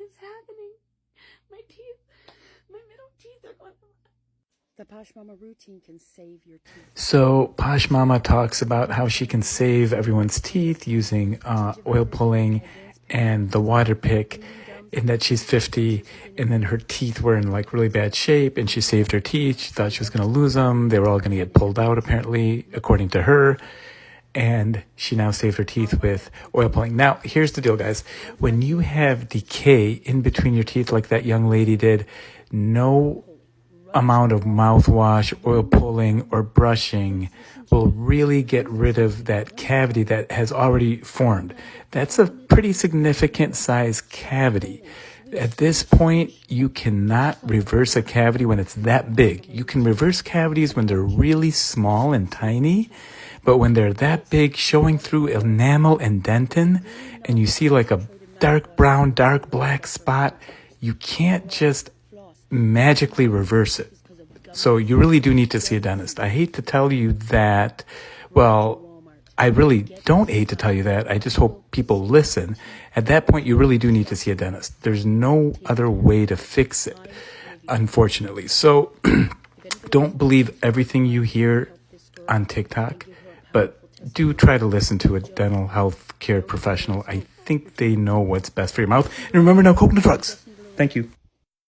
is happening? My teeth, my middle teeth are going. The Posh Mama routine can save your teeth. So Posh Mama talks about how she can save everyone's teeth using oil pulling and the water pick, and that she's 50 and then her teeth were in like really bad shape and she saved her teeth. She thought she was going to lose them. They were all going to get pulled out apparently, according to her. And she now saved her teeth with oil pulling. Now, here's the deal, guys. When you have decay in between your teeth like that young lady did, no amount of mouthwash, oil pulling, or brushing will really get rid of that cavity that has already formed. That's a pretty significant size cavity. At this point, you cannot reverse a cavity when it's that big. You can reverse cavities when they're really small and tiny, but when they're that big, showing through enamel and dentin, and you see like a dark brown, dark black spot, you can't just magically reverse it. So you really do need to see a dentist. I hate to tell you that, well, I really don't hate to tell you that. I just hope people listen. At that point, you really do need to see a dentist. There's no other way to fix it, unfortunately. So don't believe everything you hear on TikTok, but do try to listen to a dental health care professional. I think they know what's best for your mouth. And remember, no coconut drugs. Thank you.